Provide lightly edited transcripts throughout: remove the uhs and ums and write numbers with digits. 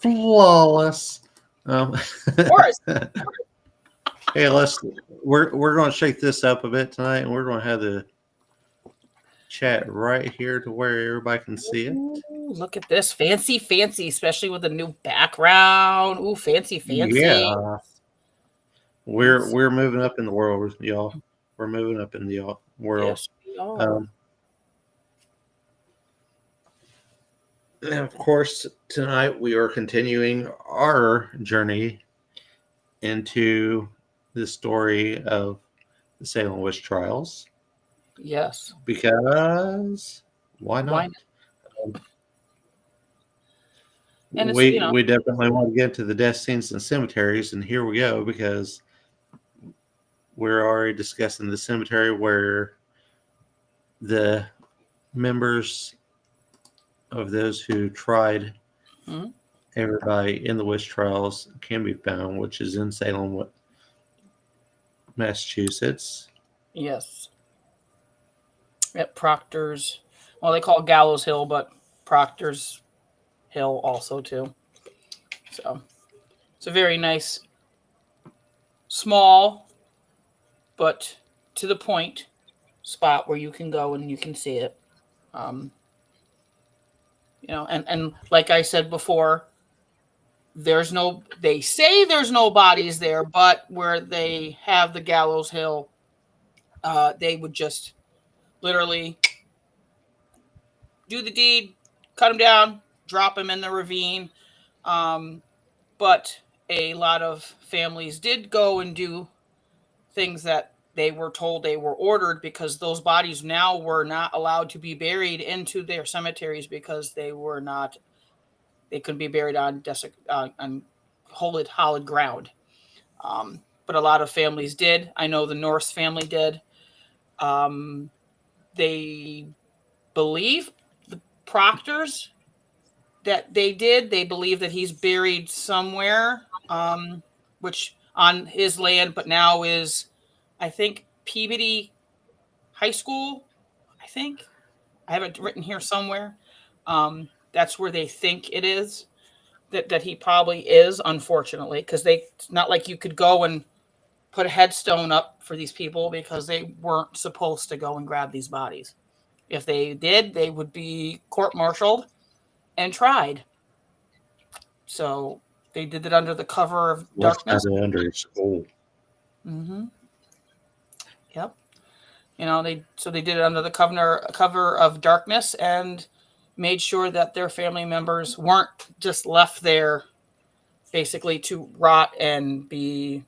flawless. Um, Of course. hey, we're going to shake this up a bit tonight, and we're going to have the chat right here to where everybody can see it. Ooh, look at this. Fancy, fancy, especially with a new background. Ooh, fancy, fancy. Yeah, we're moving up in the world, y'all. We're moving up in the world. Yes, we are. Um, and of course, tonight we are continuing our journey into the story of the Salem witch trials. Yes. Because why Why not? not? Um, And it's, we definitely want to get to the death scenes and cemeteries, and here we go because we're already discussing the cemetery where the members of those who tried hmm, everybody in the witch trials can be found, which is in Salem, Massachusetts. yes. At Proctor's, well, they call it Gallows Hill, but Proctor's Hill also too. So it's a very nice, small, but to the point spot where you can go and you can see it. Um, and like I said before, they say there's no bodies there, but where they have the Gallows Hill, they would just literally do the deed, cut him down, drop him in the ravine. Um, but a lot of families did go and do things that they were told they were ordered, because those bodies now were not allowed to be buried into their cemeteries because they couldn't be buried on hollowed ground. But a lot of families did. I know the Norse family did. Um, they believe the Proctors that they believe that he's buried somewhere, which on his land, but now is, I think, Peabody High School. I think I have it written here somewhere. That's where they think it is. That he probably is, unfortunately, because it's not like you could go and put a headstone up for these people because they weren't supposed to go and grab these bodies. If they did, they would be court-martialed and tried. So they did it under the cover of Let's have darkness. it under school. Mm-hmm. Yep. They did it under the cover of darkness, and made sure that their family members weren't just left there basically to rot and be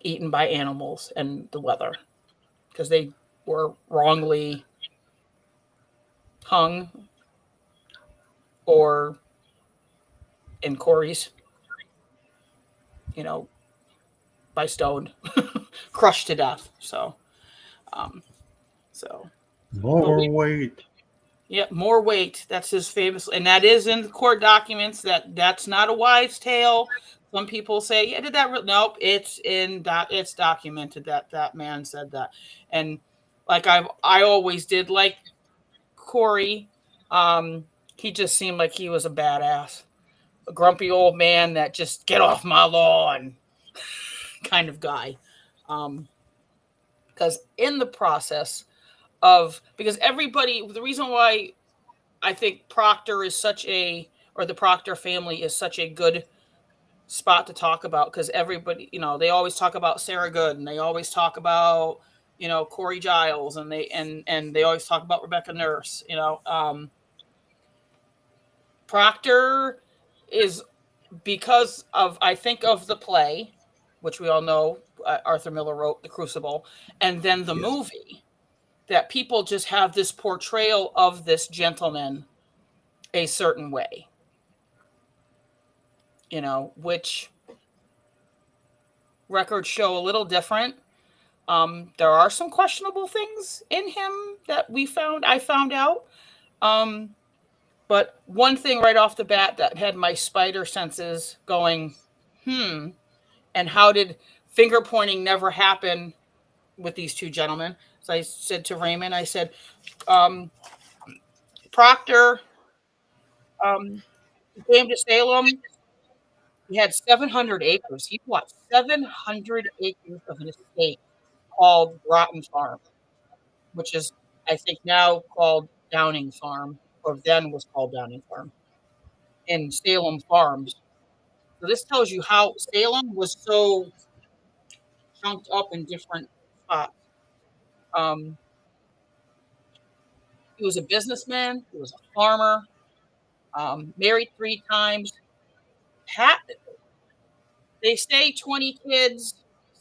eaten by animals and the weather, because they were wrongly hung or in quarries, you know, by stone, crushed to death. Um, so, but More weight. yeah, more weight. That's his famous, and that is in the court documents. That's not a wives' tale. Some people say, "Yeah, did that?" Nope, it's documented that that man said that. And like I always did like Corey. Um, he just seemed like he was a badass, a grumpy old man that just get off my lawn kind of guy. Um, because in the process because everybody, the reason why I think Proctor is such a, or the Proctor family is such a good spot to talk about, because everybody, they always talk about Sarah Good, and they always talk about, Corey Giles, and they always talk about Rebecca Nurse. Proctor is, because of, I think, of the play, which we all know, Arthur Miller wrote, The Crucible, and then the Yes. movie, that people just have this portrayal of this gentleman a certain way, which records show a little different. There are some questionable things in him that I found out. Um, but one thing right off the bat that had my spider senses going, and how did finger pointing never happen with these two gentlemen? So I said to Raymond, um, Proctor, um, He came to Salem. He had 700 acres. He bought 700 acres of an estate called Broughton Farm, which is, I think, now called Downing Farm, or then was called Downing Farm, in Salem Farms. So this tells you how Salem was so chunked up in different spots. Um, he was a businessman. He was a farmer. Married 3 times. Had They say 20 kids.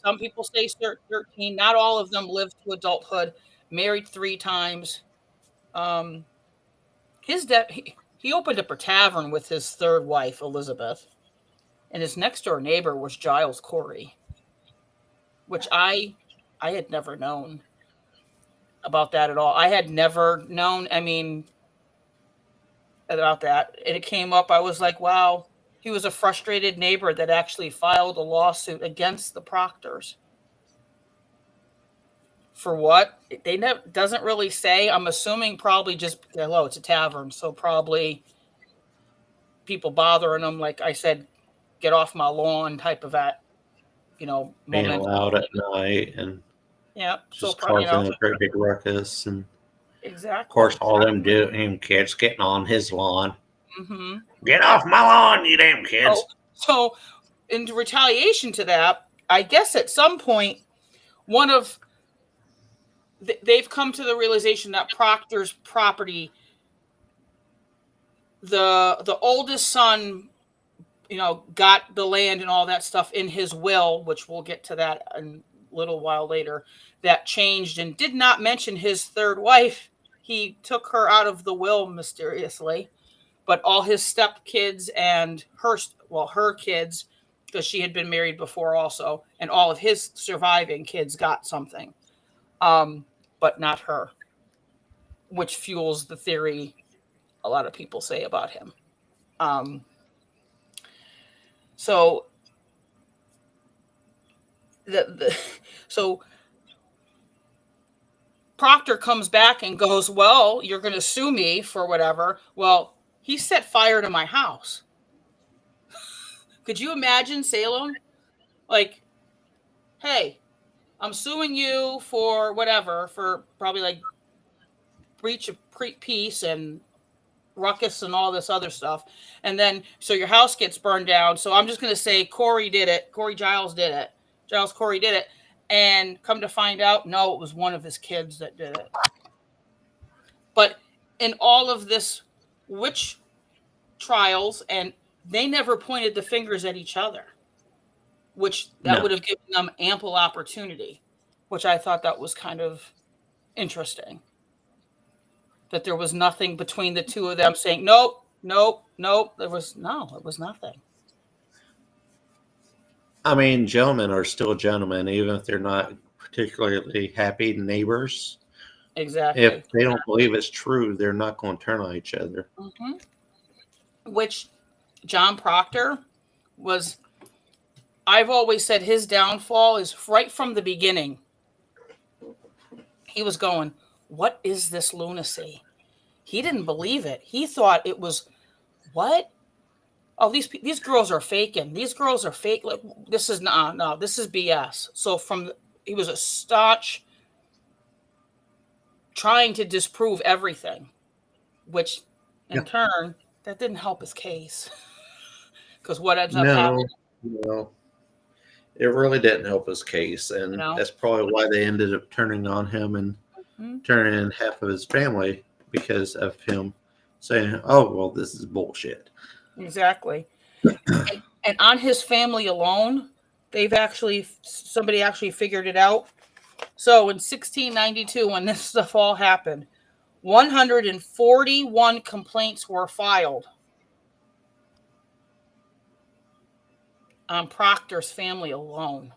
Some people say 13. Not all of them lived to adulthood. Married 3 times. Um, his death. He opened up a tavern with his third wife, Elizabeth, and his next door neighbor was Giles Corey, which I had never known about that at all. I had never known. I mean, about that, and it came up. I was like, wow. He was a frustrated neighbor that actually filed a lawsuit against the Proctors. For what? They never doesn't really say. I'm assuming probably just hello, it's a tavern, so probably people bothering them. Like I said, get off my lawn type of that, Being moment. loud at night and Yeah. So just causing you know a great big ruckus. And of course, exactly. all them him kids getting on his lawn. Hmm. Get off my lawn, you damn Oh, kids. so in retaliation to that, I guess at some point one of they've come to the realization that Proctor's property, the oldest son, got the land and all that stuff in his will, which we'll get to that in a little while later, that changed and did not mention his third wife. He took her out of the will mysteriously, but all his stepkids and her kids, because she had been married before also, and all of his surviving kids got something, but not her, which fuels the theory a lot of people say about him. Um, so the so Proctor comes back and goes, "Well, you're going to sue me for whatever." Well, he set fire to my house. Could you imagine Salem? Like, hey, I'm suing you for whatever, for probably like breach of peace and ruckus and all this other stuff. And then, so your house gets burned down. So I'm just going to say Corey did it. Corey Giles did it. Giles Corey did it. And come to find out, no, it was one of his kids that did it. But in all of this witch trials, and they never pointed the fingers at each other, which that No. would have given them ample opportunity, which I thought that was kind of interesting. That there was nothing between the two of them saying, nope, nope, nope. There was no, it was nothing. I mean, gentlemen are still gentlemen, even if they're not particularly happy neighbors. If Exactly. they don't believe it's true, they're not going to turn on each other. Hmm. Which John Proctor was, I've always said his downfall is right from the beginning. He was going, what is this lunacy? He didn't believe it. He thought it was, what? Oh, these girls are faking. These girls are fake. Like, this is no, this is BS. So he was a staunch trying to disprove everything, which Yeah. in turn that didn't help his case because what ends up happening, No, no, it really didn't help his case, you and know. that's probably why they ended up turning on him and Mhm. turning in half of his family because of him saying, "Oh, well, this is bullshit." Exactly. And on his family alone, somebody actually figured it out. So in 1692, when this stuff all happened, 141 complaints were filed on Proctor's family alone,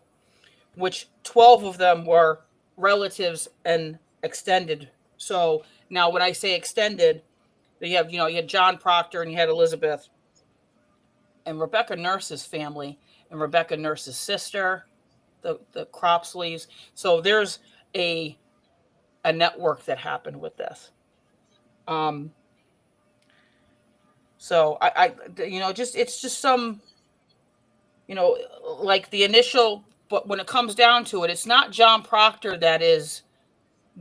which 12 of them were relatives and extended. So now when I say extended, you had John Proctor and you had Elizabeth and Rebecca Nurse's family and Rebecca Nurse's sister, the Cropsleys. So there's a network that happened with this. Um, So just it's just some, you know, like the initial. But when it comes down to it, it's not John Proctor that is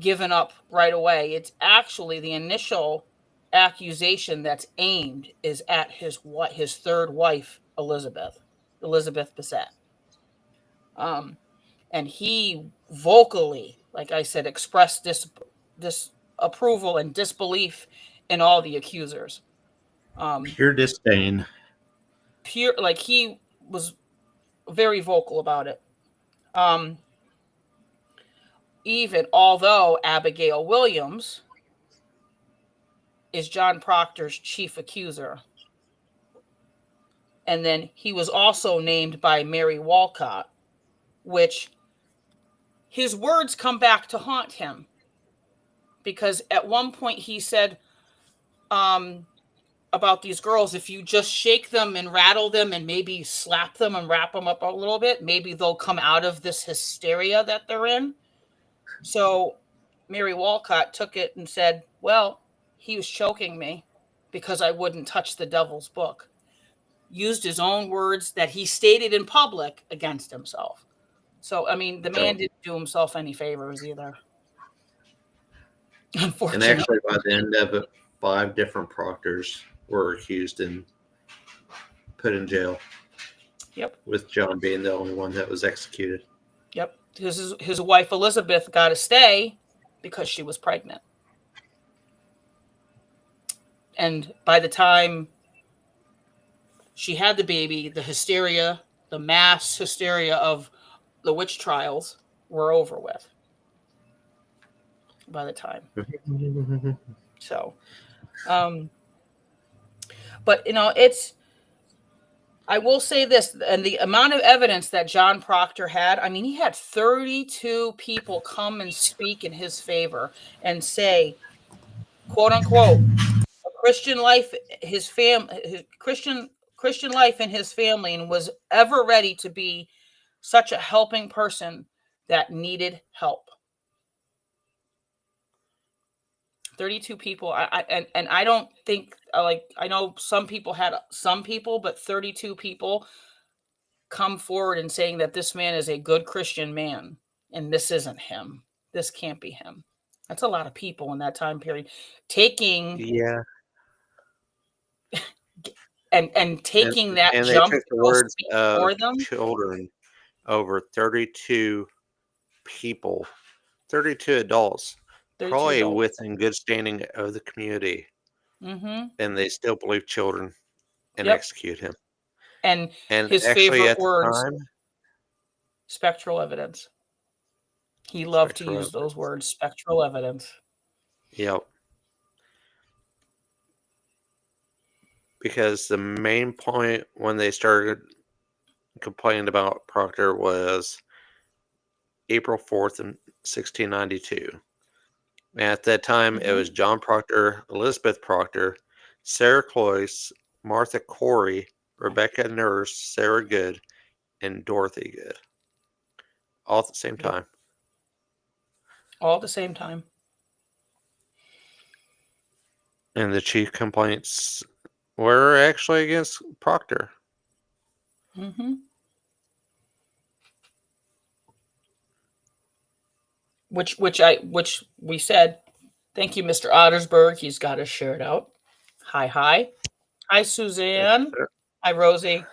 given up right away. It's actually the initial accusation that's aimed is at his third wife, Elizabeth Bissett. Um, and he vocally, like I said, expressed disapproval and disbelief in all the accusers. Um, Pure disdain. Pure, like he was very vocal about it. Um, Even although Abigail Williams is John Proctor's chief accuser, and then he was also named by Mary Walcott, which his words come back to haunt him because at one point he said, um, about these girls, if you just shake them and rattle them and maybe slap them and wrap them up a little bit, maybe they'll come out of this hysteria that they're in. So Mary Walcott took it and said, well, he was choking me because I wouldn't touch the devil's book. Used his own words that he stated in public against himself. So, I mean, the man didn't do himself any favors either. And Unfortunately. actually, by the end of it, 5 different proctors were accused and put in jail. Yep. With John being the only one that was executed. Yep. His wife Elizabeth got to stay because she was pregnant. And by the time she had the baby, the hysteria, the mass hysteria of the witch trials were over with by the time. So, but I will say this, and the amount of evidence that John Proctor had, I mean, he had 32 people come and speak in his favor and say, quote unquote, a Christian life, his Christian life in his family, and was ever ready to be such a helping person that needed help. 32 people. And I don't think, like, I know some people had some people, but 32 people come forward and saying that this man is a good Christian man and this isn't him. This can't be him. That's a lot of people in that time period taking and taking that and they jump took to the go words speak of for them. children over 32 people, 32 adults, 32 probably adults. within good standing of the community, and they still believe children and Yep. execute him. And And his actually, favorite at the words, time, spectral evidence. He loved to spectral use those evidence. words, spectral evidence. Yep. Because the main point when they started complaining about Proctor was April 4th, in 1692. And at that time, it was John Proctor, Elizabeth Proctor, Sarah Cloyce, Martha Corey, Rebecca Nurse, Sarah Good, and Dorothy Good. All at the same time. All at the same time. And the chief complaints were actually against Proctor. Which we said, thank you, Mr. Ottersberg. He's got his shirt out. Hi, Suzanne. Hi, Rosie.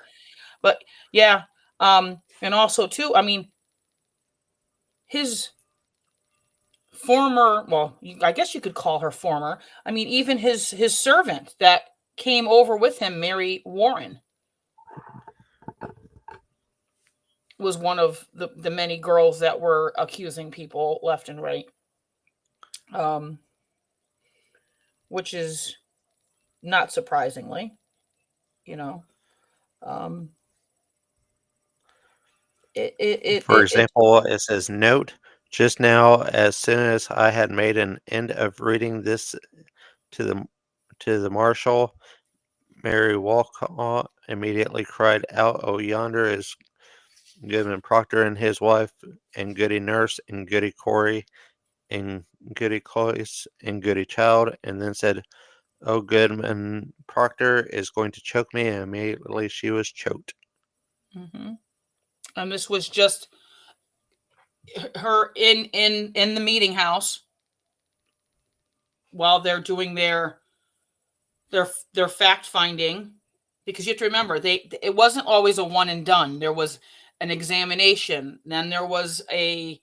But yeah, and also too, I mean, his former, well, I guess you could call her former. I mean, even his servant that came over with him, Mary Warren, was one of the many girls that were accusing people left and right. Which is not surprisingly, you know. Um, For example, it says, note, just now, as soon as I had made an end of reading this to the marshal, Mary Walcott immediately cried out, "Oh, yonder is Goodman Proctor and his wife, and Goody Nurse, and Goody Corey, and Goody Cloyce, and Goody Child," and then said, Oh, Goodman Proctor is going to choke me, and immediately she was choked. Mm-hmm. And this was just her in the meeting house while they're doing their fact finding, because you have to remember it wasn't always a one and done. There was an examination, then there was a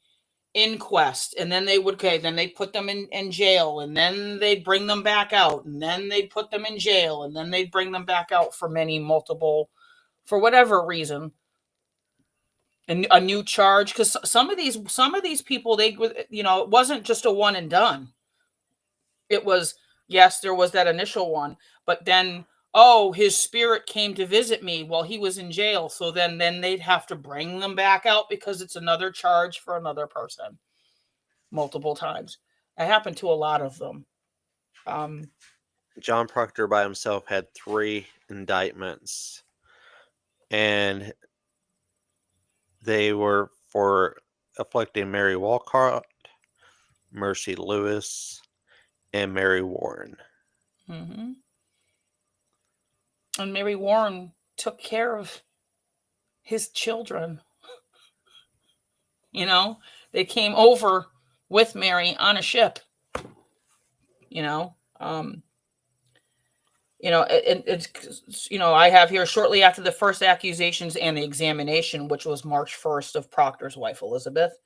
inquest, and then then they put them in jail, and then they'd bring them back out, and then they'd put them in jail, and then they'd bring them back out for for whatever reason, and a new charge, because some of these people, they, it wasn't just a one and done. It was, yes, there was that initial one, but then, oh, his spirit came to visit me while he was in jail, so then they'd have to bring them back out because it's another charge for another person multiple times. It happened to a lot of them. John Proctor by himself had 3 indictments, and they were for afflicting Mary Walcott, Mercy Lewis, and Mary Warren. Mm-hmm. And Mary Warren took care of his children. They came over with Mary on a ship. You know, um, I have here shortly after the first accusations and the examination, which was March 1st, of Proctor's wife Elizabeth,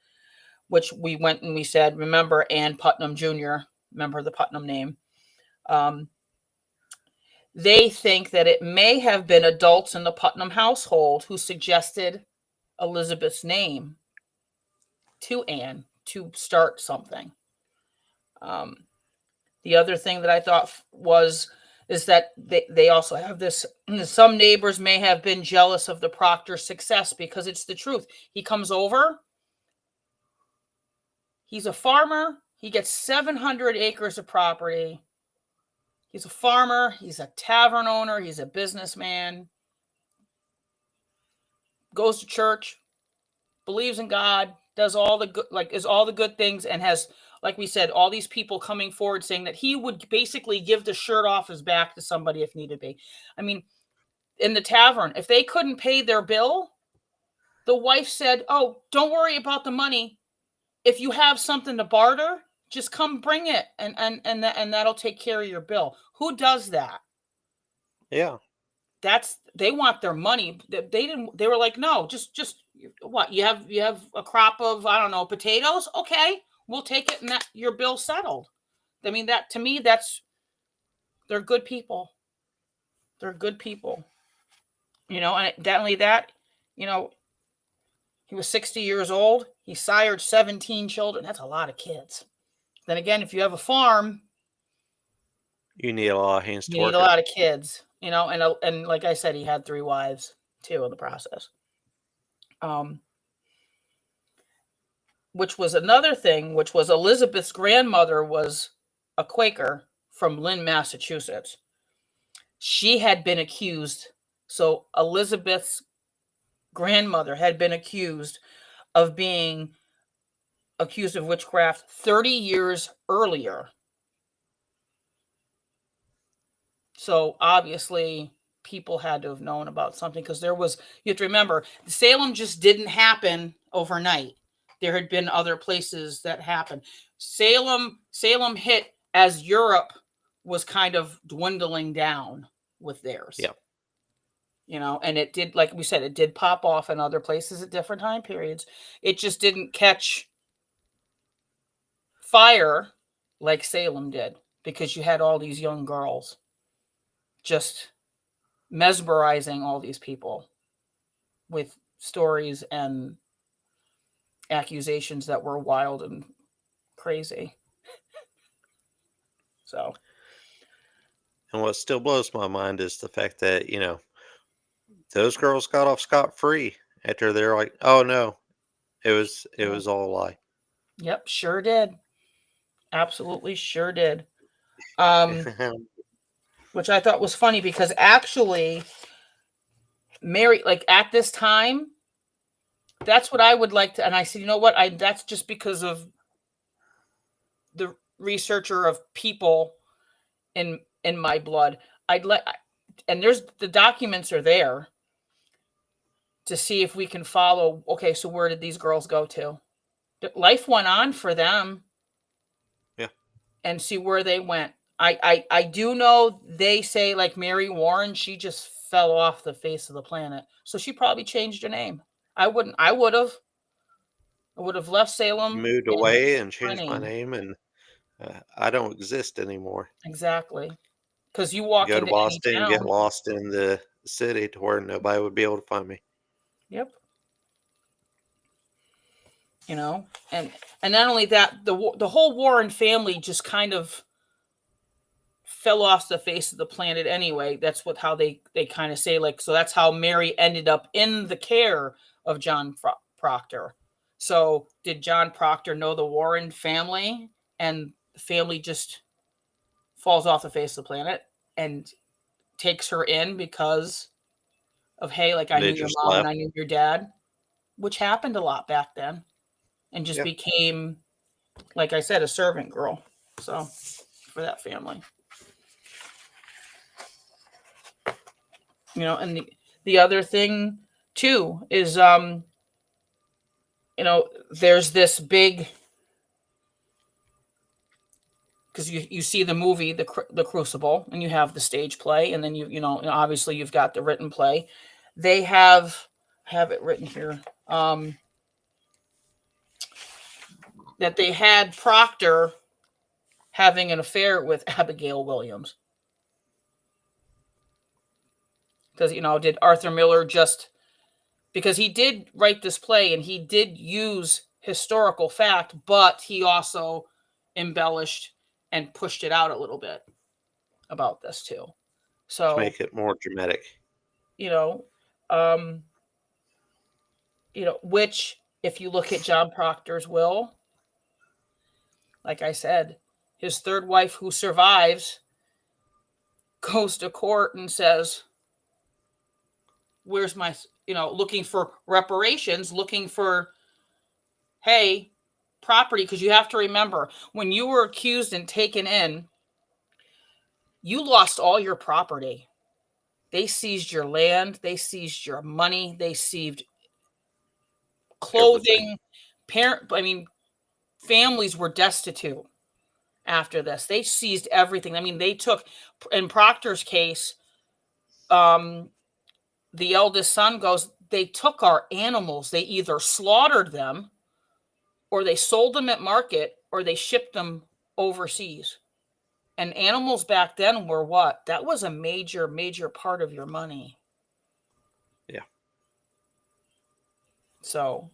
which we went and we said, remember Ann Putnam Jr., remember the Putnam name. They think that it may have been adults in the Putnam household who suggested Elizabeth's name to Anne to start something. The other thing that I thought is that they also have this. Some neighbors may have been jealous of the Proctor's success, because it's the truth. He comes over. He's a farmer. He gets 700 acres of property. He's a farmer. He's a tavern owner. He's a businessman. Goes to church. Believes in God. Does all the good, is all the good things, and has, like we said, all these people coming forward saying that he would basically give the shirt off his back to somebody if needed be. I mean, in the tavern, if they couldn't pay their bill, the wife said, "Oh, don't worry about the money. If you have something to barter, just come bring it, and that'll take care of your bill." Who does that? Yeah. They want their money. They didn't. They were like, "No, just what you have a crop of, I don't know, potatoes. Okay, we'll take it, and that your bill settled." I mean, that to me, they're good people. They're good people. And not only that, you know, he was 60 years old. He sired 17 children. That's a lot of kids. Then again, if you have a farm, You need a lot of hands to you need work a it. lot of kids. And like I said, he had 3 wives too in the process. Which was another thing, which was Elizabeth's grandmother was a Quaker from Lynn, Massachusetts. She had been accused. So Elizabeth's grandmother had been accused of witchcraft 30 years earlier. So obviously people had to have known about something, because you have to remember, Salem just didn't happen overnight. There had been other places that happened. Salem hit as Europe was kind of dwindling down with theirs. Yeah. And it did, like we said, it did pop off in other places at different time periods. It just didn't catch fire like Salem did, because you had all these young girls just mesmerizing all these people with stories and accusations that were wild and crazy. So, And what still blows my mind is the fact that, those girls got off scot-free after they're like, "Oh no, it was all a lie." yep, sure did. Absolutely sure did. Which I thought was funny, because actually Mary, like at this time, that's what I would like to, and I said, you know what, that's just because of the researcher of people in in my blood. I'd let, and there's the documents are there to see if we can follow. Okay, so where did these girls go to? Life went on for them, Yeah. and see where they went. I do know they say like Mary Warren, she just fell off the face of the planet. So she probably changed her name. I wouldn't. I would have left Salem Moved and away and my changed my name. name, and I don't exist anymore. Exactly. Because you walk Go to into any Boston, get town. lost in the city to where nobody would be able to find me. Yep. You know, and not only that, the whole Warren family just kind of fell off the face of the planet anyway. That's what how they kind of say, like, so that's how Mary ended up in the care of John Proctor. So did John Proctor know the Warren family, and the family just falls off the face of the planet and takes her in because of, hey, like, I They knew your just mom and left. I knew your dad, which happened a lot back then, and just Yeah. became, like I said, a servant girl. So for that family. And the other thing too is there's this big, because you see the movie the Crucible, and you have the stage play, and then obviously you've got the written play. They have it written here, that they had Proctor having an affair with Abigail Williams, because did Arthur Miller just, because he did write this play and he did use historical fact, but he also embellished and pushed it out a little bit about this too. To So, make it more dramatic. you know, um, which if you look at John Proctor's will, like I said, his third wife who survives goes to court and says, "Where's my," looking for reparations, looking for, hey, property, because you have to remember, when you were accused and taken in, you lost all your property. They seized your land, they seized your money, they seized Everything. clothing. Families were destitute after this. They seized everything. They took, in Proctor's case, the eldest son goes, they took our animals. They either slaughtered them, or they sold them at market, or they shipped them overseas. And animals back then were what? That was a major, major part of your money. Yeah. So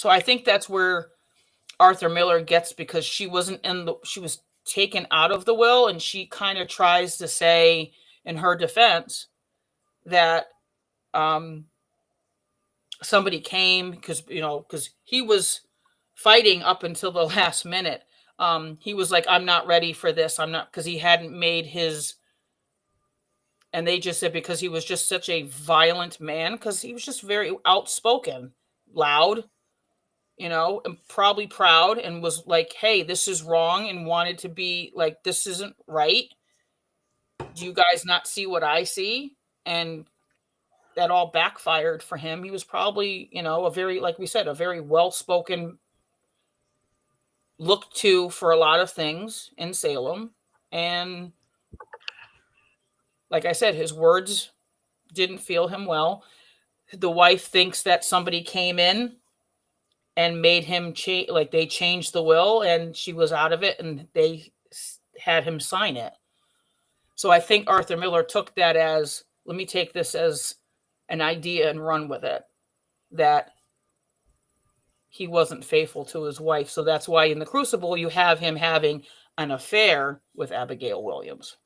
I think that's where Arthur Miller gets, because she wasn't she was taken out of the will, and she kind of tries to say in her defense that somebody came, because he was fighting up until the last minute. He was like, I'm not ready for this. I'm not, because he hadn't made his, and they just said because he was just such a violent man, because he was just very outspoken, loud, and probably proud, and was like, hey, this is wrong, and wanted to be like, this isn't right. Do you guys not see what I see? And that all backfired for him. He was probably, a very, like we said, a very well-spoken, looked to for a lot of things in Salem. And like I said, his words didn't feel him well. The wife thinks that somebody came in and made him change, like they changed the will, and she was out of it, and they had him sign it. So I think Arthur Miller took that as, let me take this as an idea and run with it, that he wasn't faithful to his wife. So that's why in the Crucible you have him having an affair with Abigail Williams,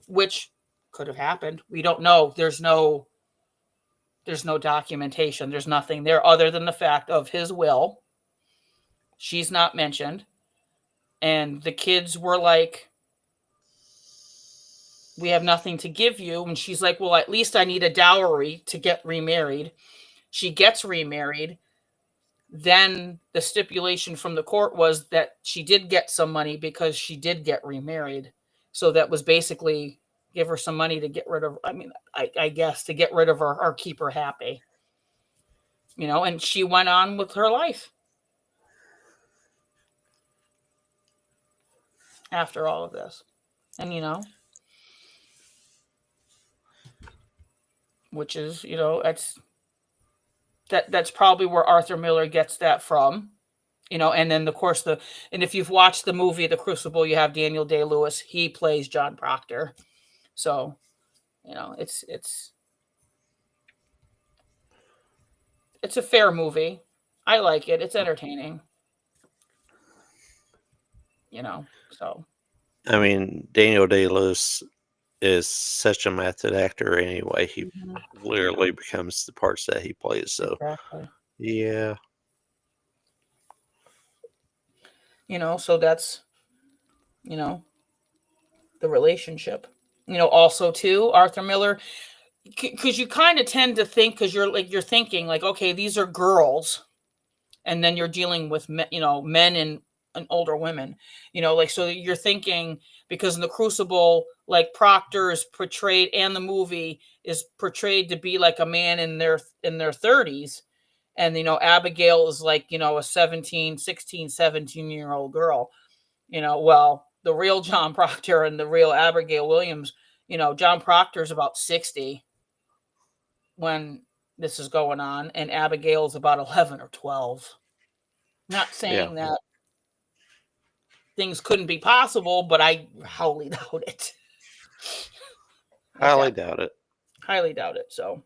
which could have happened. We don't know. There's no documentation. There's nothing there other than the fact of his will. She's not mentioned. And the kids were like, we have nothing to give you. And she's like, well, at least I need a dowry to get remarried. She gets remarried. Then the stipulation from the court was that she did get some money because she did get remarried. So that was basically give her some money to get rid of. I mean, I guess to get rid of her or keep her happy, And she went on with her life after all of this, and which is that's probably where Arthur Miller gets that from. And then of course and if you've watched the movie The Crucible, you have Daniel Day-Lewis. He plays John Proctor. So, it's a fair movie. I like it. It's entertaining. So. I mean, Daniel Day-Lewis is such a method actor anyway. He Mhm. literally becomes the parts that he plays. So, Exactly. yeah. So that's you know the relationship. Also too, Arthur Miller, because you kind of tend to think, because you're thinking like, okay, these are girls, and then you're dealing with men and older women, like, so you're thinking, because in The Crucible, like, Proctor is portrayed, and the movie is portrayed to be like a man in their 30s, and Abigail is like a 17, 16, 17-year-old girl. Well, the real John Proctor and the real Abigail Williams, John Proctor's about 60 when this is going on, and Abigail's about 11 or 12. Not Yeah. saying that things couldn't be possible, but I highly doubt it. At Highly that, doubt it. highly doubt it. So,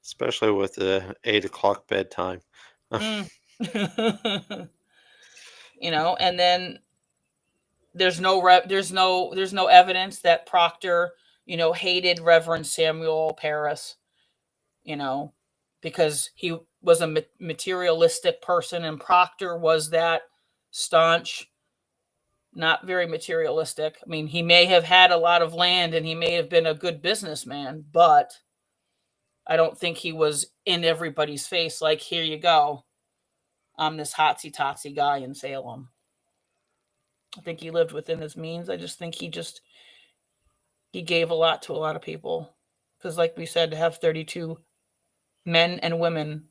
Especially with the 8 o'clock bedtime. mm. And then there's no evidence that Proctor, hated Reverend Samuel Paris, you know, because he was a materialistic person, and Proctor was that staunch, not very materialistic. I mean, he may have had a lot of land and he may have been a good businessman, but I don't think he was in everybody's face like, here you go, I'm this hotsy totsy guy in Salem. I think he lived within his means. I just think he gave a lot to a lot of people. Because, like we said, to have 32 men and women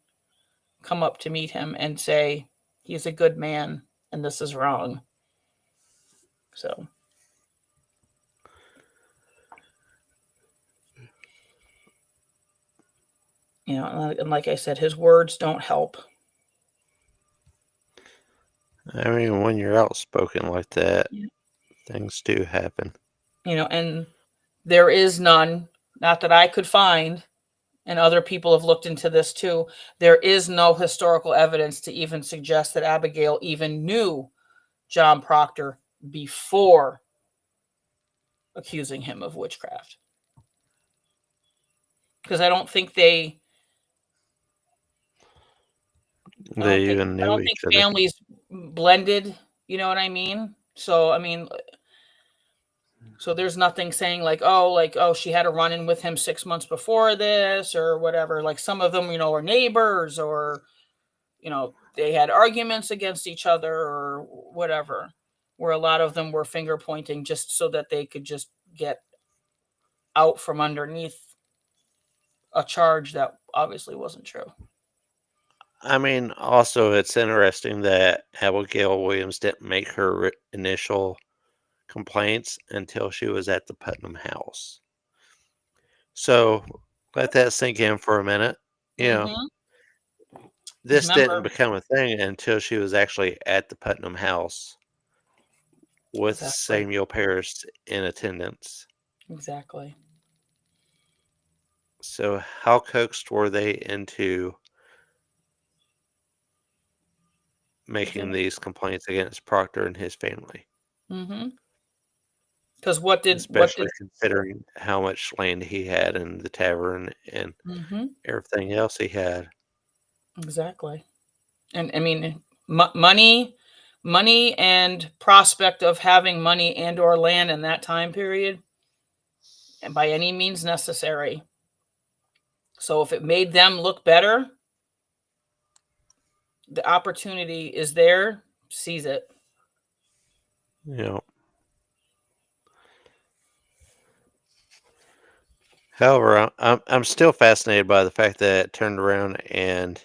come up to meet him and say he's a good man and this is wrong. So, and like I said, his words don't help. I mean, when you're outspoken like that, Yeah. things do happen. And there is none, not that I could find, and other people have looked into this too. There is no historical evidence to even suggest that Abigail even knew John Proctor before accusing him of witchcraft. Because I don't They think even I knew don't think each other. families blended. You know what I mean? So I mean, so there's nothing saying like, oh, she had a run in with him 6 months before this or whatever. Like, some of them, are neighbors, or they had arguments against each other or whatever. Where a lot of them were finger pointing just so that they could just get out from underneath a charge that obviously wasn't true. I mean, also, it's interesting that Abigail Williams didn't make her initial complaints until she was at the Putnam house. So let that sink in for a minute. You know, Mm-hmm. Because this didn't remember, become a thing until she was actually at the Putnam house with exactly, Samuel Parris in attendance. exactly. So how coaxed were they into making these complaints against Proctor and his family? Mm-hmm. Because what did Especially considering how much land he had in the tavern and mm-hmm. everything else he had. Exactly. And I mean, money and prospect of having money and or land in that time period, and by any means necessary. So if it made them look better, the opportunity is there, seize it. You know, However, I'm still fascinated by the fact that it turned around and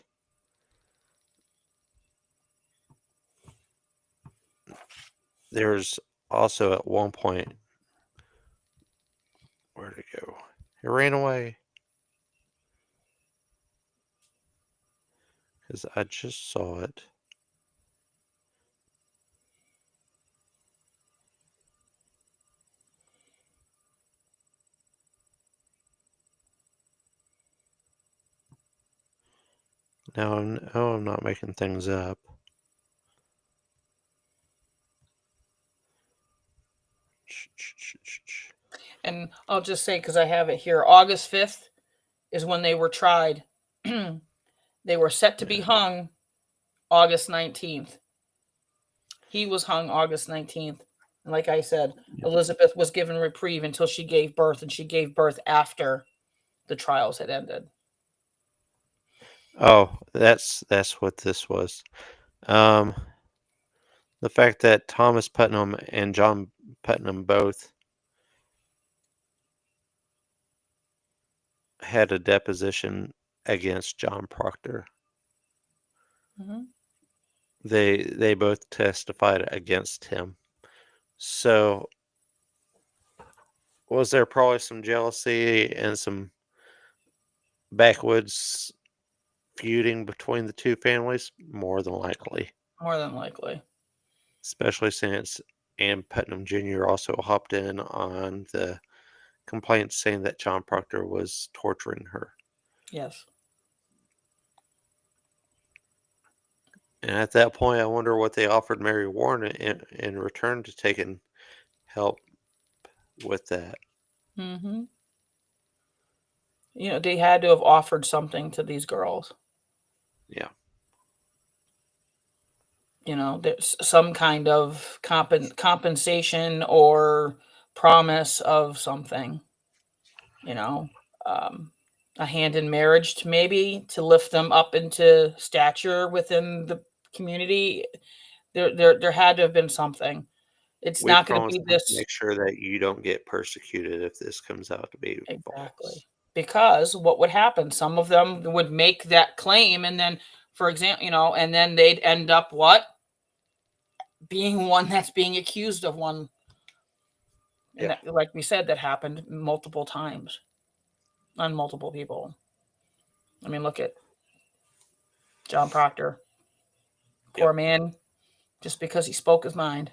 there's also at one point, where'd it go? It ran away because I just saw it. I'm not making things up. And I'll just say, because I have it here, August 5th is when they were tried. They were set to be hung August 19th. He was hung August 19th. And like I said, Elizabeth was given reprieve until she gave birth, and she gave birth after the trials had ended. Oh, that's what this was. Um, the fact that Thomas Putnam and John Putnam both had a deposition against John Proctor. Mm-hmm. They both testified against him. So was there probably some jealousy and some backwoods feuding between the two families? More than likely, More than likely. especially since Ann Putnam Jr. also hopped in on the complaints saying that John Proctor was torturing her. Yes. And at that point, I wonder what they offered Mary Warren in return to taking help with that. Mm-hmm. They had to have offered something to these girls. Yeah. There's some kind of compensation or promise of something. You know, um, a hand in marriage, to maybe to lift them up into stature within the community. There had to have been something. It's We not going to promise be to this. make sure that you don't get persecuted if this comes out to be false. Exactly. Because what would happen? Some of them would make that claim, and then, for example, and then they'd end up what? Being one that's being accused of one. And Yeah. that, like we said, that happened multiple times on multiple people. I mean, look at John Proctor. Yep. Poor man, just because he spoke his mind.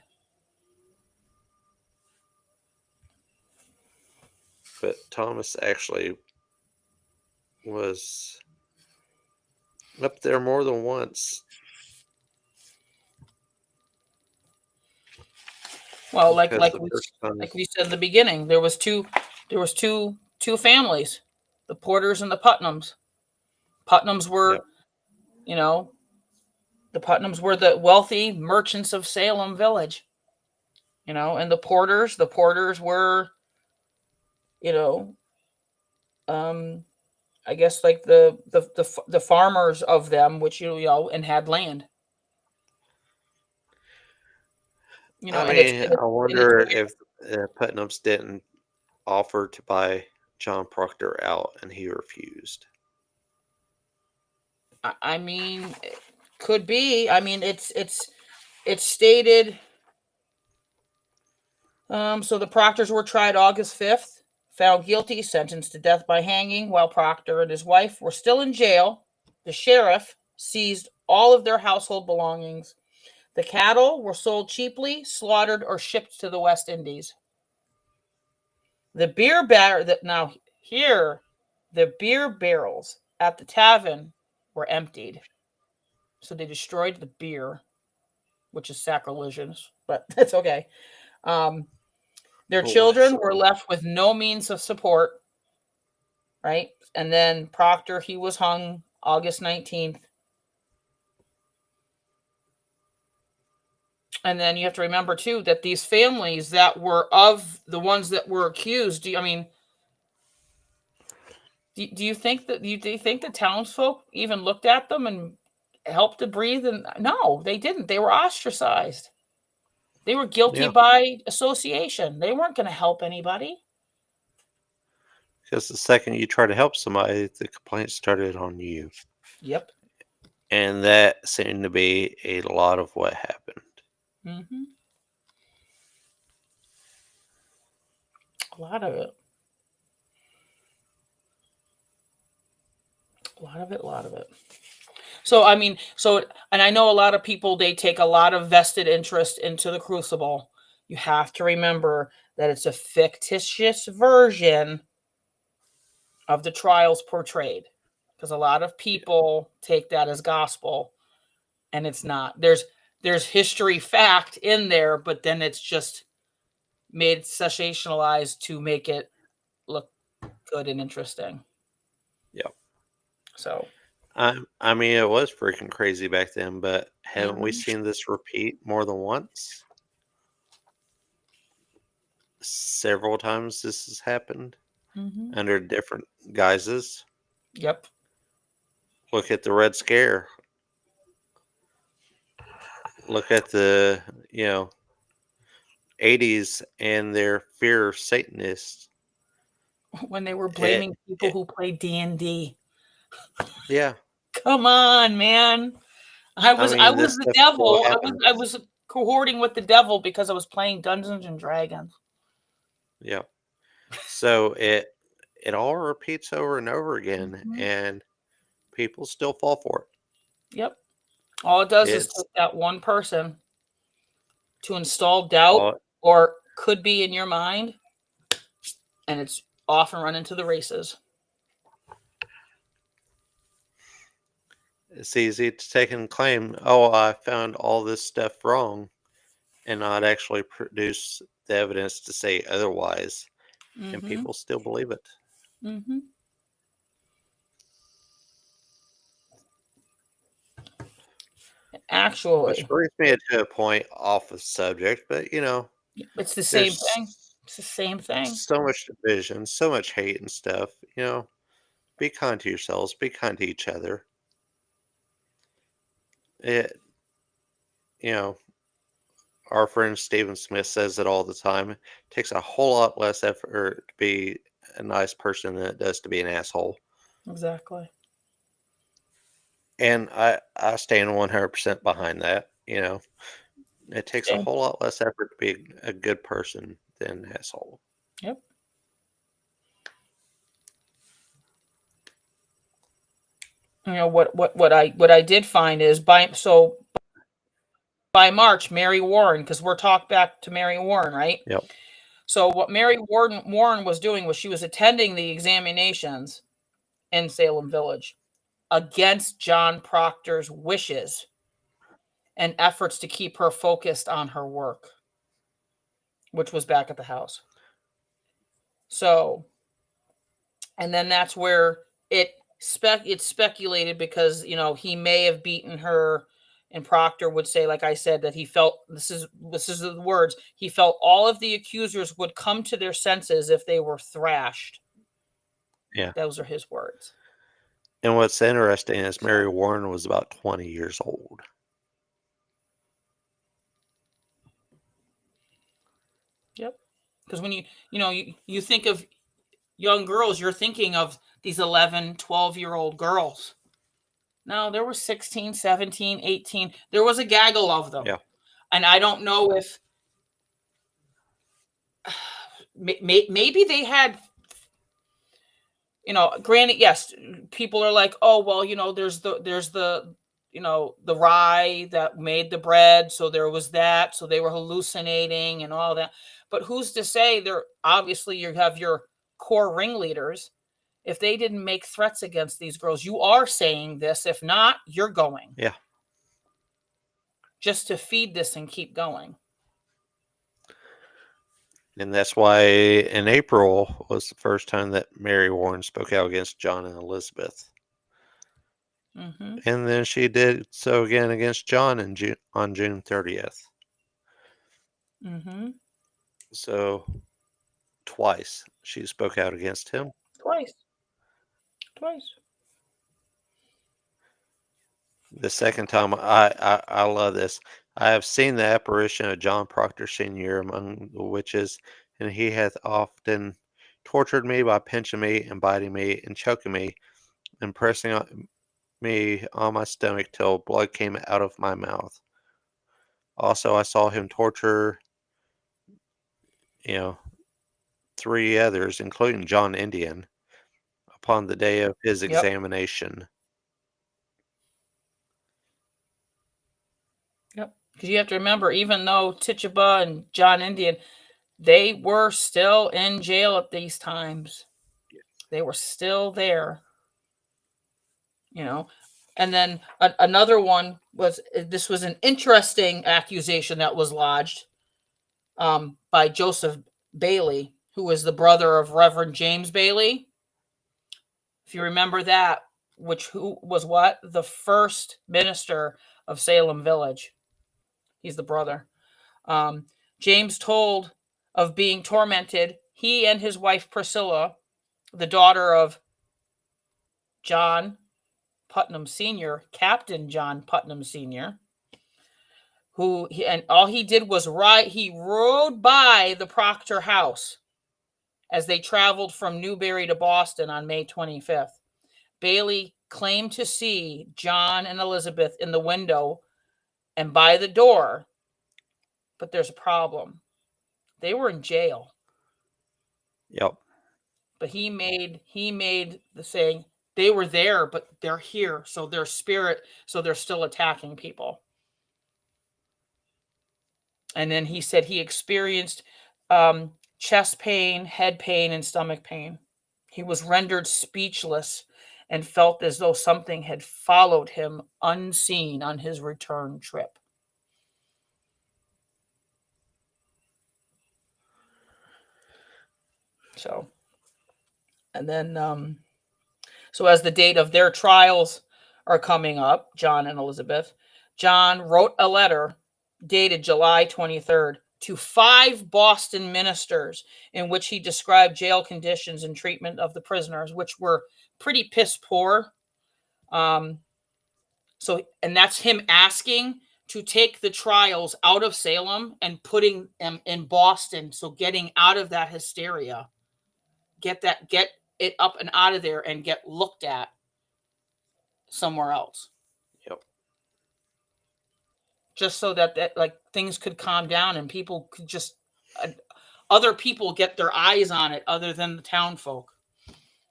But Thomas actually was up there more than once Well, like because like the we first time, like we said in the beginning, there was two families, the Porters and the Putnams. Putnams yep. were, you know, the Putnams were the wealthy merchants of Salem village, and the Porters were, you know, um, I guess like the farmers of them, which and had land, I and it's mean, and it's I and it's wonder if Putnam's didn't offer to buy John Proctor out and he refused. I mean, it could be. I mean, it's stated. So the Proctors were tried August 5th, found guilty, sentenced to death by hanging, while Proctor and his wife were still in jail. The sheriff seized all of their household belongings. The cattle were sold cheaply, slaughtered, or shipped to the West Indies. The beer bar that now here, the beer barrels at the tavern were emptied. So they destroyed the beer, which is sacrilegious, but that's okay. Um, their Oh, children were so left with no means of support, right? And then Proctor, he was hung August 19th. And then you have to remember, too, that these families that were of the ones that were accused, I mean, do you think that do you think the townsfolk even looked at them and helped to breathe? And no, they didn't. They were ostracized. They were guilty yeah, by association. They weren't going to help anybody. because the second you try to help somebody, the complaint started on you. Yep. And that seemed to be a lot of what happened. Mm-hmm. A lot of it. A lot of it. A lot of it. So I mean, and I know a lot of people they take a lot of vested interest into the Crucible. You have to remember that it's a fictitious version of the trials portrayed, because a lot of people take that as gospel, and it's not. There's history fact in there, but then it's just made sensationalized to make it look good and interesting. Yeah. So I mean, it was freaking crazy back then, but haven't we mhm, seen this repeat more than once? Several times this has happened mhm. under different guises. Yep. Look at the Red Scare. Look at the, you know, 80s and their fear of Satanists. When they were It, blaming people it who play D&D. yeah. Come on, man. I I was I mean, was this the stuff still devil. I happens. was cohorting with the devil because I was playing Dungeons and Dragons. Yeah. So it all repeats over and over again, Mhm. and people still fall for Yep. All it does it. is It's take that one person to install doubt all or could be in your mind, and it's off and run into the races. it's easy to take and claim, oh, I found all this stuff wrong, and not actually produce the evidence to say otherwise, and Mm-hmm. people still believe it. Mm-hmm. Which Actually, brings me to a point off of subject, but it's the same thing. there's It's the same thing. so much division, so much hate and stuff. Be kind to yourselves, be kind to each other. It, you know, our friend Stephen Smith says it all the time. It takes a whole lot less effort to be a nice person than it does to be an asshole. Exactly. And I stand 100% behind that. It takes a Same. whole lot less effort to be a good person than an asshole. Yep. What I did find is by March, Mary Warren, because we're talked back to Mary Warren, right? Yep. So what Mary Warren was doing was she was attending the examinations in Salem Village against John Proctor's wishes and efforts to keep her focused on her work, which was back at the house. So, and then that's where it's speculated because he may have beaten her, and Proctor would say, like I said, that he felt this is the words, he felt all of the accusers would come to their senses if they were thrashed. Yeah. Those are his words. And what's interesting is Mary So, Warren was about 20 years old. yep. Because when you think of young girls, you're thinking of these 11, 12-year-old girls. No, there were 16, 17, 18. There was a gaggle of them. Yeah. And I don't know if maybe they had, granted, yes, people are like, oh, well, there's the rye that made the bread. So there was that. So they were hallucinating and all that. But who's to say they're obviously you have your core ringleaders. If they didn't make threats against these girls, you are saying this. If not, you're going Yeah. just to feed this and keep going. And that's why in April was the first time that Mary Warren spoke out against John and Elizabeth. Mm-hmm. And then she did so again against John on June 30th. Mm-hmm. So twice she spoke out against him. Twice. Twice. The second time, I love this. I have seen the apparition of John Proctor Sr. among the witches, and he hath often tortured me by pinching me and biting me and choking me and pressing me on my stomach till blood came out of my mouth. Also, I saw him torture, you know, three others, including John Indian, upon the day of his Yep. examination. Yep. Because you have to remember, even though Tituba and John Indian, they were still in jail at these times. They were still there, you know. And then another one was, this was an interesting accusation that was lodged by Joseph Bailey, who was the brother of Reverend James Bailey. If you remember that, who was what? The first minister of Salem Village. He's the brother. Um, James told of being tormented. He and his wife Priscilla, the daughter of John Putnam Sr., Captain John Putnam Sr., and all he did was he rode by the Proctor house as they traveled from Newbury to Boston on May 25th. Bailey claimed to see John and Elizabeth in the window and by the door, but there's a problem. They were in jail. Yep. But he made the saying, they were there, but they're here, so their spirit, so they're still attacking people. And then he said he experienced chest pain, head pain, and stomach pain. He was rendered speechless and felt as though something had followed him unseen on his return trip. So, and then, so as the date of their trials are coming up, John and Elizabeth, John wrote a letter dated July 23rd to 5 Boston ministers in which he described jail conditions and treatment of the prisoners, which were pretty piss poor. And that's him asking to take the trials out of Salem and putting them in Boston. So getting out of that hysteria, get it up and out of there and get looked at somewhere else. Yep. Just so that like things could calm down and people could just other people get their eyes on it other than the town folk.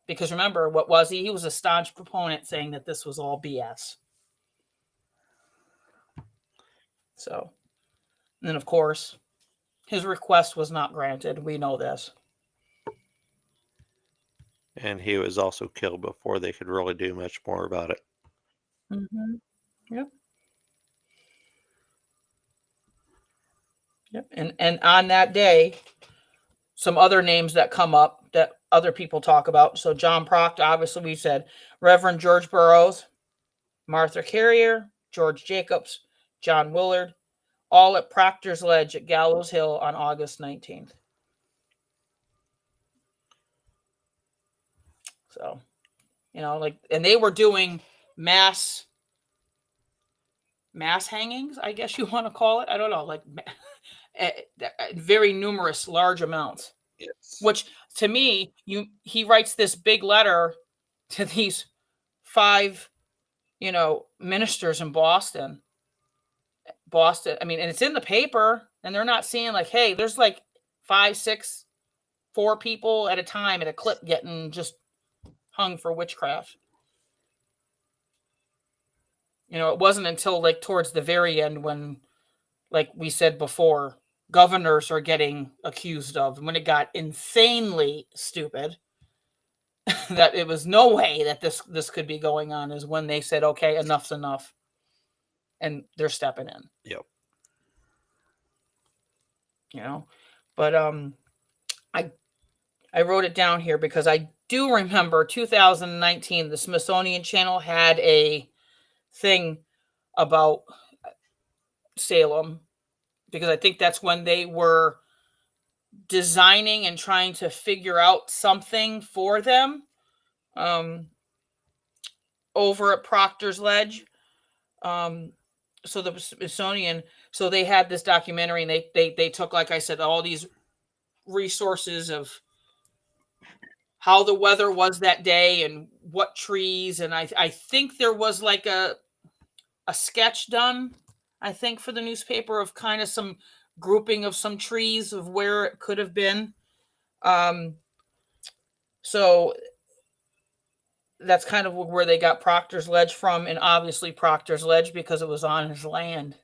Because remember, what was he? He was a staunch proponent saying that this was all BS. So, and then of course, his request was not granted. We know this. And he was also killed before they could really do much more about it. Mm-hmm. Yep. Yep. And on that day, some other names that come up that other people talk about. So John Proctor, obviously we said, Reverend George Burroughs, Martha Carrier, George Jacobs, John Willard, all at Proctor's Ledge at Gallows Hill on August 19th. So, and they were doing mass hangings, I guess you want to call it. I don't know, very numerous, large amounts. Yes. Which to me, he writes this big letter to these 5, ministers in Boston. I mean, and it's in the paper, and they're not seeing like, hey, there's like 5, 6, 4 people at a time at a clip getting just hung for witchcraft. It wasn't until like towards the very end when, like we said before, governors are getting accused of, when it got insanely stupid, that it was no way that this could be going on, is when they said, okay, enough's enough. And they're stepping in. Yep. But I wrote it down here because I do remember 2019, the Smithsonian Channel had a thing about Salem, because I think that's when they were designing and trying to figure out something for them over at Proctor's Ledge. So the Smithsonian, so they had this documentary, and they took, like I said, all these resources of how the weather was that day and what trees. And I think there was like a sketch done, I think, for the newspaper of kind of some grouping of some trees of where it could have been. Um, so that's kind of where they got Proctor's Ledge from, and obviously Proctor's Ledge because it was on his land.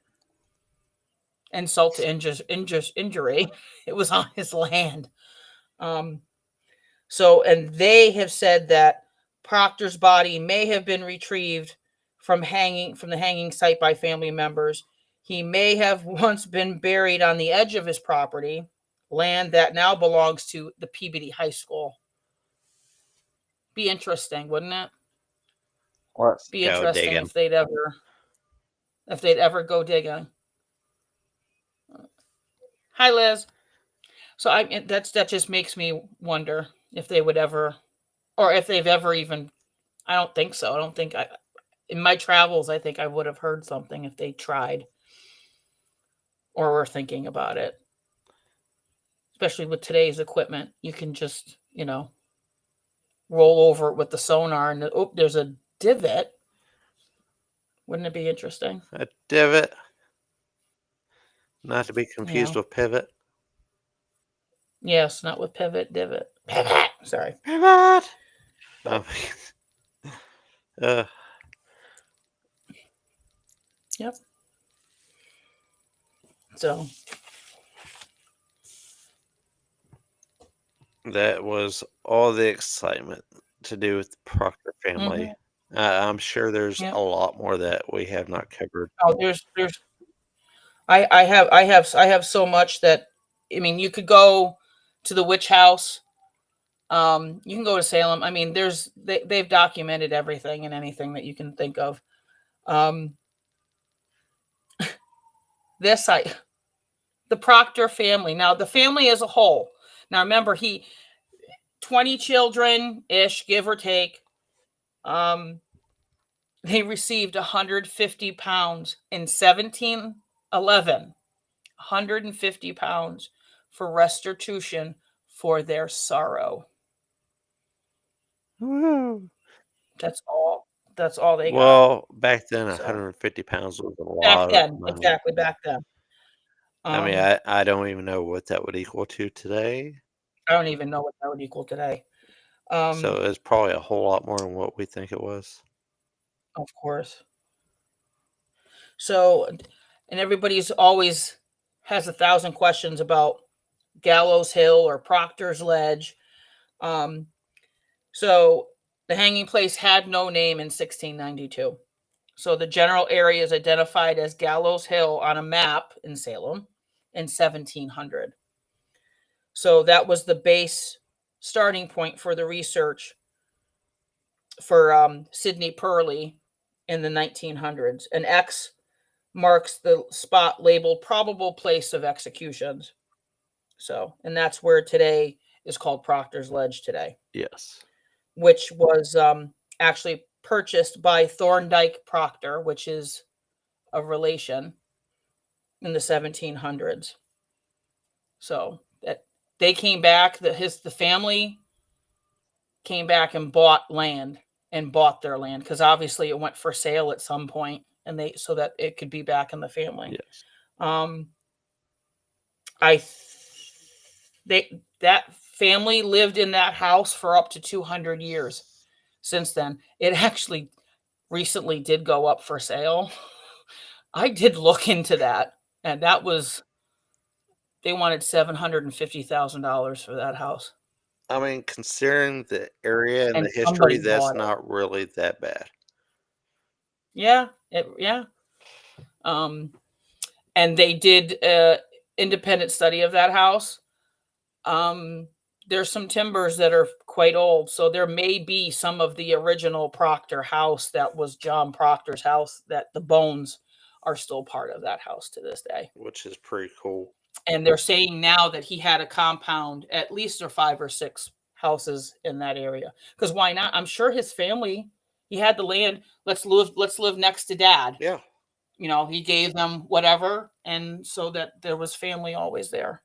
Insult to injury, it was on his land. Um, so, and they have said that Proctor's body may have been retrieved from the hanging site by family members. He may have once been buried on the edge of his property, land that now belongs to the Peabody High School. Be interesting, wouldn't it? Let's Be go interesting digging. if they'd ever go digging. Hi, Liz. So that just makes me wonder if they would ever, or if they've ever even. I don't think so. I don't think in my travels, I think I would have heard something if they tried or were thinking about it. Especially with today's equipment, you can just roll over it with the sonar, and there's a divot. Wouldn't it be interesting? A divot, not to be confused Yeah. with pivot. Yes, not with pivot, divot. Pivot. Sorry. Pivot. Uh, Yep. So that was all the excitement to do with the Proctor family. I'm sure there's yep. a lot more that we have not covered. Oh, there's I have so much that, I mean, you could go to the witch house. You can go to Salem. I mean, they've documented everything and anything that you can think of. Um, the Proctor family. Now, the family as a whole. Now, remember, 20 children ish, give or take. They received 150 pounds in 1711. 150 pounds for restitution for their sorrow. Woo. That's all. That's all they got. Well, back then, So 150 pounds was a back lot of then, money. exactly back then. I mean, I don't even know what that would equal to today. I don't even know what that would equal today. So it's probably a whole lot more than what we think it was. Of course. So, and everybody's always has 1,000 questions about Gallows Hill or Proctor's Ledge. So the hanging place had no name in 1692. So the general area is identified as Gallows Hill on a map in Salem in 1700. So that was the base starting point for the research for Sidney Purley in the 1900s. An X marks the spot labeled probable place of executions. So, and that's where today is called Proctor's Ledge today. Yes. Which was actually purchased by Thorndike Proctor, which is a relation, in the 1700s. So that they came back, the family came back and bought their land because obviously it went for sale at some point, and so that it could be back in the family. Yes. That family lived in that house for up to 200 years since then. It actually recently did go up for sale. I did look into that, and they wanted $750,000 for that house. I mean, considering the area and And the history, somebody that's bought it. not really that bad. Yeah, and they did an independent study of that house. There's some timbers that are quite old, so there may be some of the original Proctor house that was John Proctor's house, that the bones are still part of that house to this day. Which is pretty cool. And they're saying now that he had a compound, at least or 5 or 6 houses in that area. Because why not? I'm sure his family, he had the land. Let's live next to Dad. Yeah. He gave them whatever, and so that there was family always there.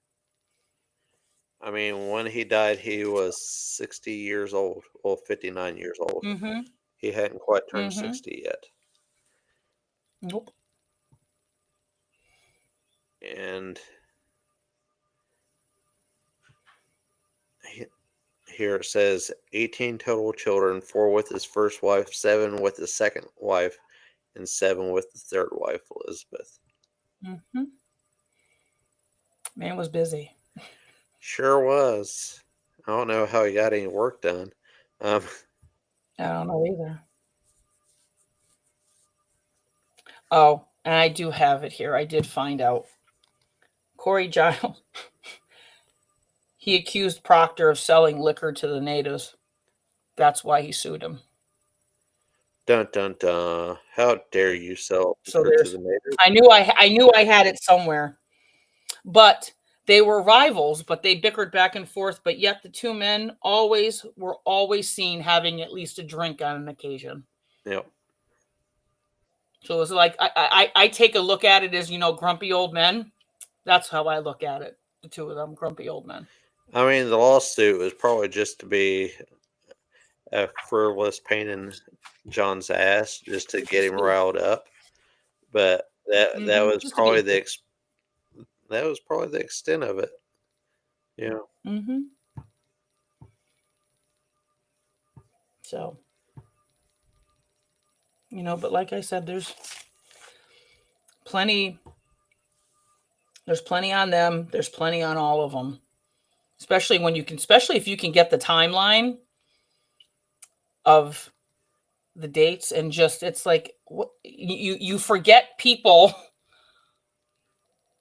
I mean, when he died, he was 60 years old. Well, 59 years old. Mm-hmm. He hadn't quite turned Mm-hmm. 60 yet. Nope. And here it says 18 total children, 4 with his first wife, 7 with his second wife, and 7 with the third wife, Elizabeth. Mm-hmm. Man was busy. Sure was. I don't know how he got any work done. Um, I don't know either. Oh, and I do have it here. I did find out. Corey Giles, he accused Proctor of selling liquor to the natives. That's why he sued him. dun dun dun. How dare you sell So liquor to there's, the natives? I knew I had it somewhere, but they were rivals, but they bickered back and forth. But yet the two men were always seen having at least a drink on an occasion. Yep. So it's like I take a look at it as grumpy old men. That's how I look at it. The two of them, grumpy old men. I mean, the lawsuit was probably just to be a frivolous pain in John's ass, just to get him riled up. But that Mm-hmm. was Just to be a probably dick. the extent of it. Yeah. Mm-hmm. So but like I said, plenty. There's plenty on them. There's plenty on all of them. Especially if you can get the timeline of the dates and just it's like you forget people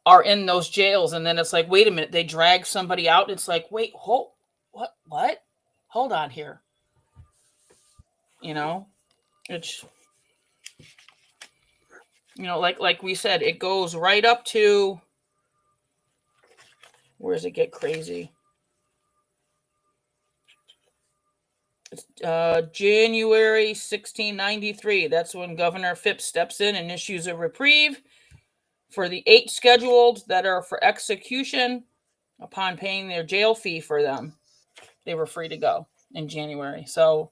are in those jails and then it's like wait a minute they drag somebody out. It's like wait what hold on here. It's like we said, it goes right up to where does it get crazy? It's January 1693. That's when Governor Phipps steps in and issues a reprieve for the 8 scheduled that are for execution. Upon paying their jail fee for them, they were free to go in January. So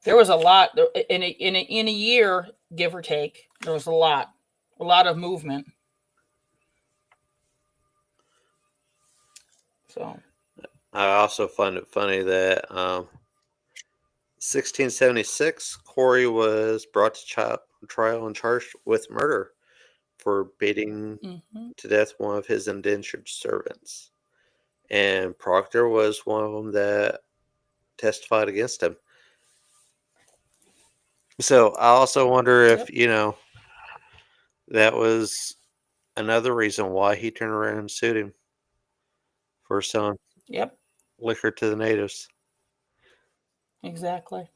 there was a lot in a year, give or take. There was a lot of movement. So I also find it funny that 1676, Corey was brought to trial and charged with murder for beating mm-hmm. to death one of his indentured servants. And Proctor was one of them that testified against him. So I also wonder if, Yep. that was another reason why he turned around and sued him for selling Yep. liquor to the natives, Exactly.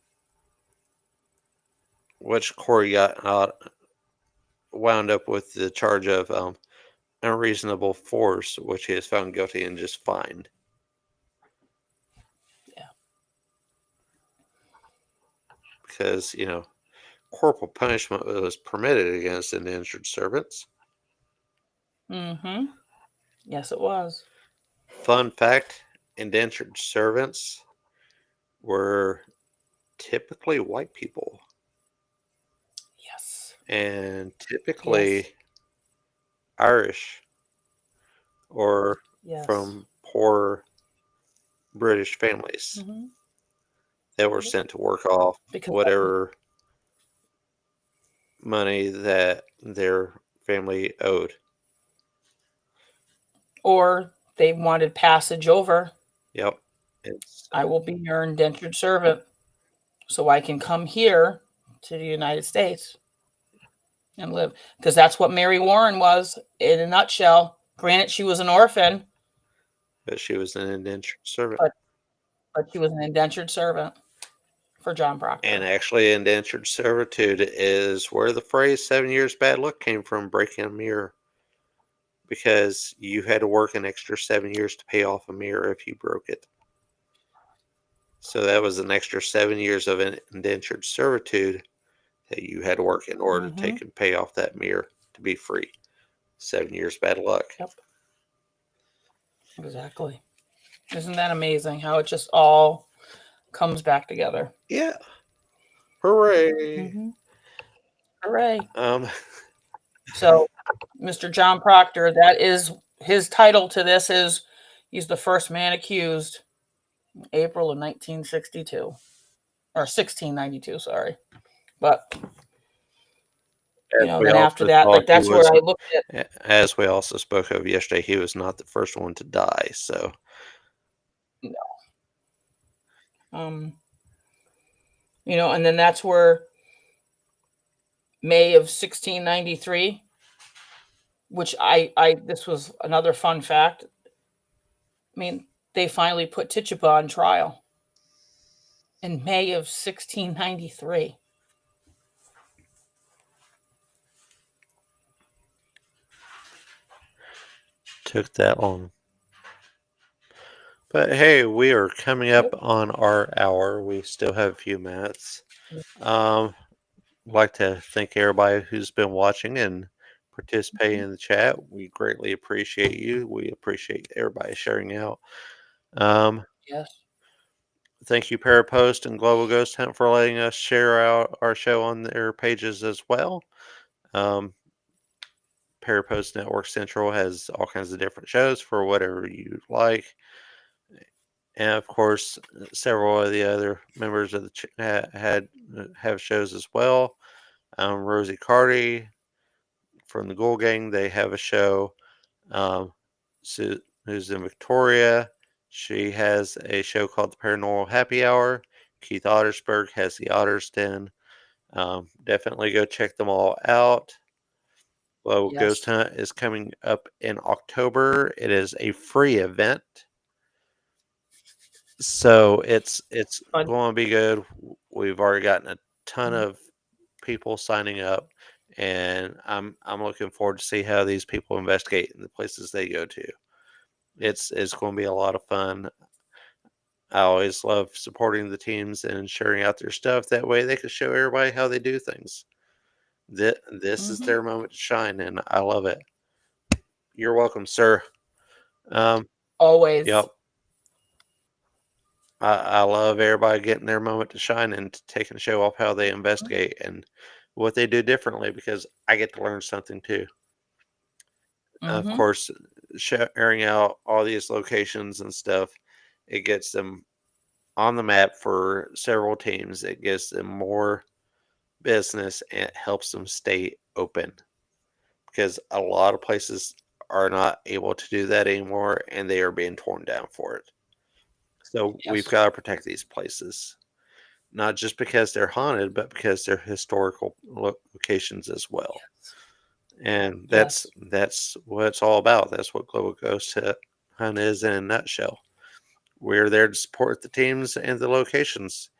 which Corey got wound up with the charge of unreasonable force, which he is found guilty and just fined. Yeah. Because, corporal punishment was permitted against indentured servants. Mm-hmm. Yes, it was. Fun fact, indentured servants were typically white people Yes. and typically Yes. Irish or Yes. from poor British families Mm-hmm. that were Yep. sent to work off Because whatever money that their family owed. or they wanted passage over. Yep. It's I will be your indentured servant so I can come here to the United States and live. Because that's what Mary Warren was in a nutshell. Granted, she was an orphan, but she was an indentured servant. but she was an indentured servant for John And Proctor. actually, indentured servitude is where the phrase 7 years bad luck came from, breaking a mirror. Because you had to work an extra 7 years to pay off a mirror if you broke it. So that was an extra 7 years of indentured servitude that you had to work in order to take and pay off that mirror to be free. 7 years bad luck. Yep. Exactly. Isn't that amazing how it just all comes back together? Yeah. Hooray. Hmm. Hooray. Um, So, Mr. John Proctor, that is his title to this is he's the first man accused April of 1962 or 1692, sorry. But, as we then after also that, saw, like that's where I looked at, as we also spoke of yesterday, he was not the first one to die. So um, and then that's where May of 1693, which this was another fun fact. I mean, they finally put Tituba on trial in May of 1693. took that long. But hey, we are coming up Yep. on our hour. We still have a few minutes. Um, I'd like to thank everybody who's been watching and participating in the chat. We greatly appreciate you. We appreciate everybody sharing out. Um, Yes. Thank you, Parapost and Global Ghost Hunt, for letting us share out our show on their pages as well. Um, Parapost Network Central has all kinds of different shows for whatever you like. And of course, several of the other members of the have shows as well. Rosie Carty from the Ghoul Gang, they have a show. Um, who's in Victoria, she has a show called the Paranormal Happy Hour. Keith Ottersberg has the Otter's Den. Definitely go check them all out. Well, Ghost Yes. Hunt is coming up in October. It is a free event, so it's Fun. going to be good. We've already gotten a ton Mhm. of people signing up, and I'm looking forward to see how these people investigate in the places they go to. It's going to be a lot of fun. I always love supporting the teams and sharing out their stuff. That way, they can show everybody how they do things. This is Mhm. their moment to shine, and I love it. You're welcome, sir. Um, Always. yep. I love everybody getting their moment to shine and taking the show off how they investigate and what they do differently because I get to learn something too. Of Mhm. course, sharing out all these locations and stuff, it gets them on the map for several teams. It gives them more business and it helps them stay open because a lot of places are not able to do that anymore and they are being torn down for it. So we've Yes. got to protect these places, not just because they're haunted, but because they're historical locations as well. And Yes. that's what it's all about. That's what Global Ghost Hunt is in a nutshell. We're there to support the teams and the locations.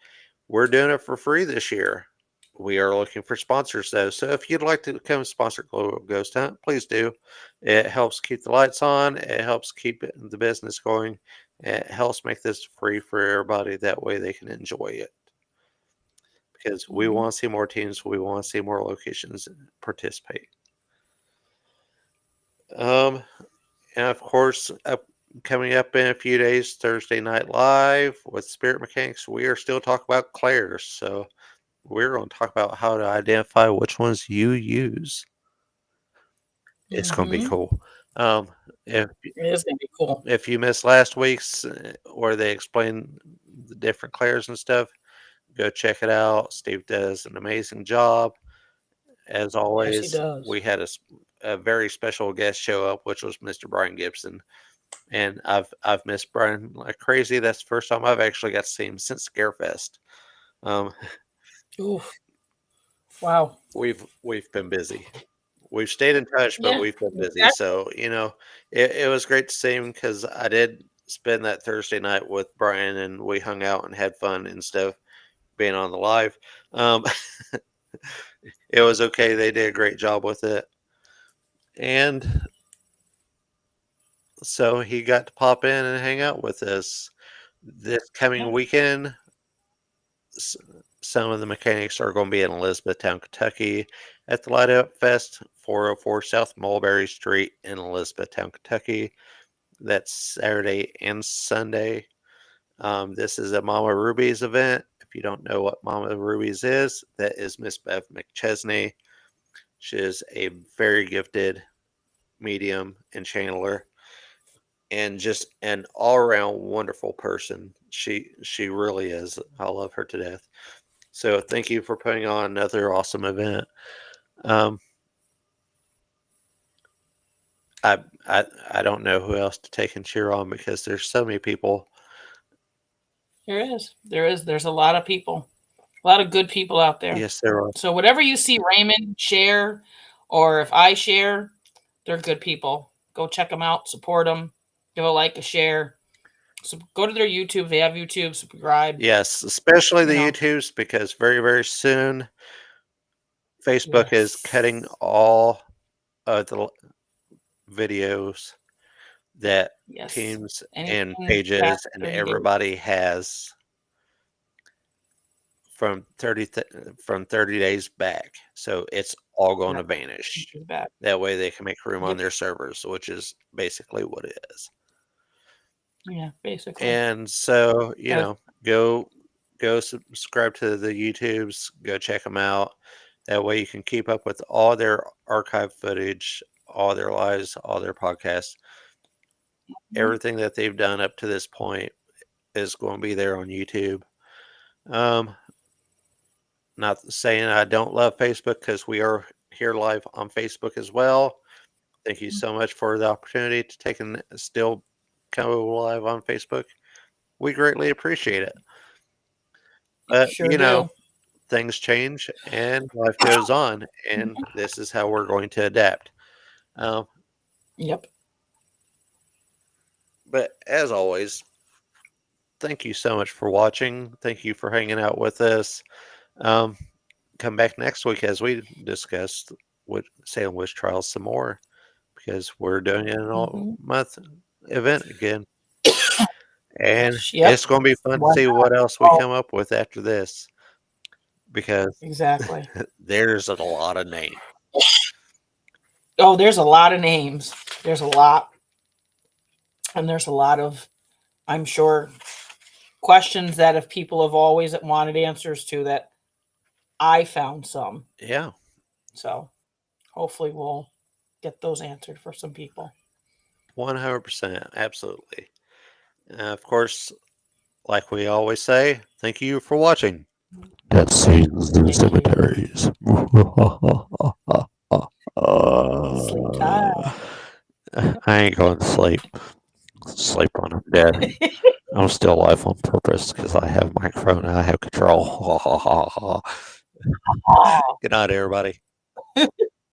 We're doing it for free this year. We are looking for sponsors though. So if you'd like to come sponsor Global Ghost Hunt, please do. It helps keep the lights on. It helps keep the business going. It helps make this free for everybody. That way they can enjoy it. Because we Mhm. want to see more teams. We want to see more locations participate. Um, and of course, coming up in a few days, Thursday Night Live with Spirit Mechanics, we are still talking about Claire's. So we're going to talk about how to identify which ones you use. It's going to be Mhm. cool. Um, if It is gonna be cool. if you missed last week's where they explain the different Claire's and stuff, go check it out. Steve does an amazing job. As Yes, he always, does. we had a very special guest show up, which was Mr. Brian Gibson. And I've missed Brian like crazy. That's the first time I've actually got to see him since Scarefest. Um, Oof. Wow. we've been busy. We've stayed in touch, but Yeah. we've been busy. Exactly. So it was great to see him because I did spend that Thursday night with Brian, and we hung out and had fun and stuff. Being on the live, um, it was okay. They did a great job with it, and so he got to pop in and hang out with us this coming Yep. weekend. Some of the mechanics are going to be in Elizabethtown, Kentucky at the Light Up Fest, 404 South Mulberry Street in Elizabethtown, Kentucky. That's Saturday and Sunday. This is a Mama Ruby's event. If you don't know what Mama Ruby's is, that is Miss Bev McChesney. She is a very gifted medium and channeler, and just an all around wonderful person. She really is. I love her to death. So thank you for putting on another awesome event. Um, I, I don't know who else to take and cheer on because there's so many people. There is. There is. There's a lot of people, a lot of good people out there. Yes, there are. So whatever you see Raymond share, or if I share, they're good people. Go check them out, support them, give a like, a share. So go to their YouTube. They have YouTube. Subscribe. Yes, especially You the know. YouTubes because very, very soon Facebook is cutting Yes. all of the videos that Yes. teams and Anything past pages and 30 days. everybody has from 30 days back. So it's all going to Yep. vanish. Is back. That way they can make room on Yep. their servers, which is basically what it is. Yeah. Basically. And so, Gotta, go subscribe to the YouTubes, go check them out. That way you can keep up with all their archive footage, all their lives, all their podcasts. Everything that they've done up to this point is going to be there on YouTube. Um, Not saying I don't love Facebook because we are here live on Facebook as well. Thank you so much for the opportunity to take and still go live on Facebook. We greatly appreciate it. But, sure do. things change and life goes on, and this is how we're going to adapt. Um, Yep. but as always, thank you so much for watching. Thank you for hanging out with us. Um, come back next week as we discuss what Salem Witch Trials some more because we're doing an all Mm-hmm. month event again. And Yep. it's going to be fun to Why see not? what else we Oh, come up with after this because exactly. there's a lot of names. Oh, there's a lot of names. There's a lot, and there's a lot of, I'm sure, questions that if people have always wanted answers to, that I found some. Yeah, So hopefully we'll get those answered for some people. 100%. Absolutely. Of course, like we always say, thank you for watching. Death scenes and Thank you. cemeteries. Sleep time. I ain't going to sleep. Sleep when I'm dead. I'm still alive on purpose because I have microphone and I have control. Oh. Good night, everybody.